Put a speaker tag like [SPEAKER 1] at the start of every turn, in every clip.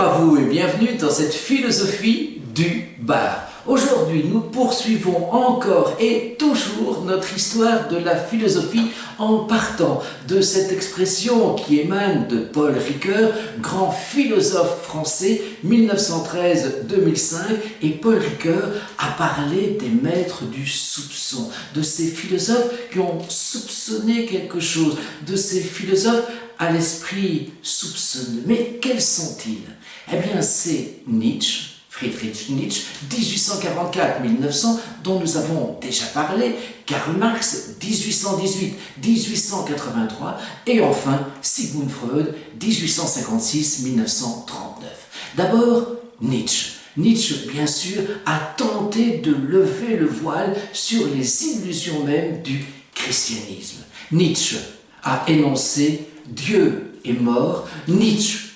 [SPEAKER 1] à vous et bienvenue dans cette philosophie du bar. Aujourd'hui, nous poursuivons encore et toujours notre histoire de la philosophie en partant de cette expression qui émane de Paul Ricoeur, grand philosophe français, 1913-2005, et Paul Ricoeur a parlé des maîtres du soupçon, de ces philosophes qui ont soupçonné quelque chose, de ces philosophes à l'esprit soupçonneux. Mais quels sont-ils? Eh bien, c'est Nietzsche, Friedrich Nietzsche, 1844-1900, dont nous avons déjà parlé, Karl Marx, 1818-1883, et enfin Sigmund Freud, 1856-1939. D'abord, Nietzsche. Nietzsche, bien sûr, a tenté de lever le voile sur les illusions même du christianisme. Nietzsche a énoncé « Dieu est mort », Nietzsche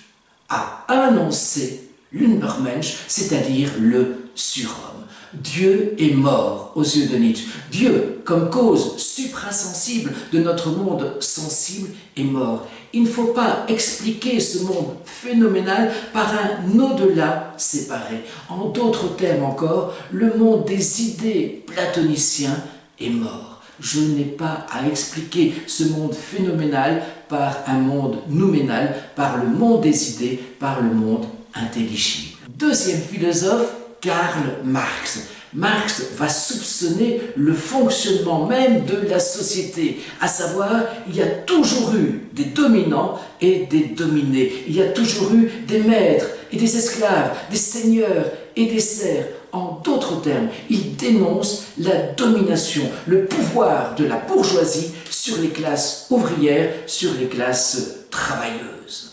[SPEAKER 1] a annoncé l'Ubermensch, c'est-à-dire le surhomme. Dieu est mort aux yeux de Nietzsche. Dieu, comme cause suprasensible de notre monde sensible, est mort. Il ne faut pas expliquer ce monde phénoménal par un au-delà séparé. En d'autres termes encore, le monde des idées platoniciens est mort. Je n'ai pas à expliquer ce monde phénoménal par un monde nouménal, par le monde des idées, par le monde intelligible. Deuxième philosophe, Karl Marx. Marx va soupçonner le fonctionnement même de la société, à savoir, il y a toujours eu des dominants et des dominés, il y a toujours eu des maîtres et des esclaves, des seigneurs et des serfs. En d'autres termes, il dénonce la domination, le pouvoir de la bourgeoisie sur les classes ouvrières, sur les classes travailleuses.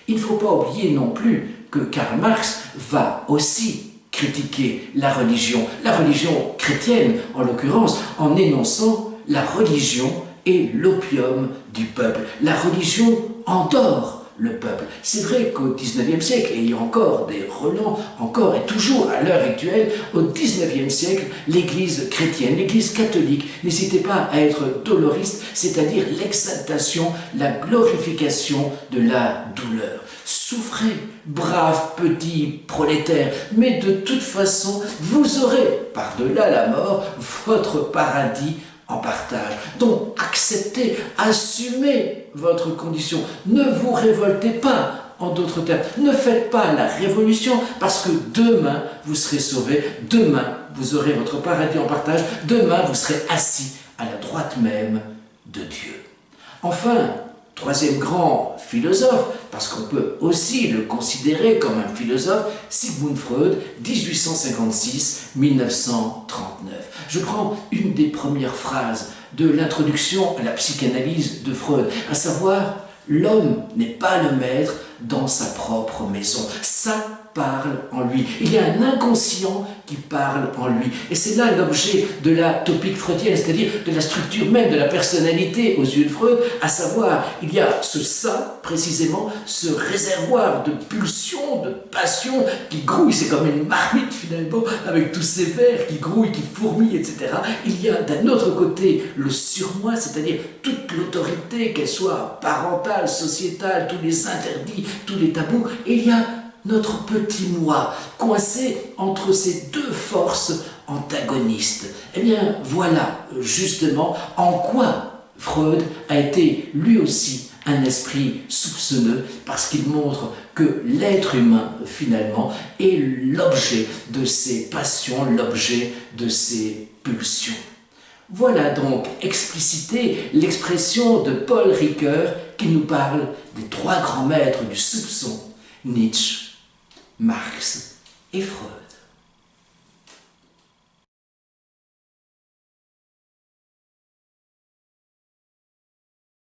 [SPEAKER 1] Il ne faut pas oublier non plus que Karl Marx va aussi critiquer la religion chrétienne en l'occurrence, en énonçant la religion est l'opium du peuple. La religion endort le peuple. C'est vrai qu'au XIXe siècle, et il y a encore des relents, encore et toujours à l'heure actuelle, au XIXe siècle, l'Église chrétienne, l'Église catholique, n'hésitait pas à être doloriste, c'est-à-dire l'exaltation, la glorification de la douleur. Souffrez, braves petits prolétaires, mais de toute façon, vous aurez, par-delà la mort, votre paradis en partage. Donc, acceptez, assumez votre condition. Ne vous révoltez pas, en d'autres termes. Ne faites pas la révolution, parce que demain, vous serez sauvés. Demain, vous aurez votre paradis en partage. Demain, vous serez assis à la droite même de Dieu. Enfin, troisième grand philosophe, parce qu'on peut aussi le considérer comme un philosophe, Sigmund Freud, 1856-1939. Je prends une des premières phrases de l'introduction à la psychanalyse de Freud, à savoir « L'homme n'est pas le maître dans sa propre maison ». Ça parle en lui. Il y a un inconscient qui parle en lui. Et c'est là l'objet de la topique freudienne, c'est-à-dire de la structure même de la personnalité aux yeux de Freud, à savoir, il y a ce ça, précisément, ce réservoir de pulsions, de passions qui grouille, c'est comme une marmite finalement, avec tous ces vers qui grouillent, qui fourmillent, etc. Il y a d'un autre côté le surmoi, c'est-à-dire toute l'autorité, qu'elle soit parentale, sociétale, tous les interdits, tous les tabous, et il y a notre petit moi, coincé entre ces deux forces antagonistes. Eh bien, voilà justement en quoi Freud a été lui aussi un esprit soupçonneux, parce qu'il montre que l'être humain, finalement, est l'objet de ses passions, l'objet de ses pulsions. Voilà donc explicité l'expression de Paul Ricoeur qui nous parle des trois grands maîtres du soupçon, Nietzsche, Marx et Freud.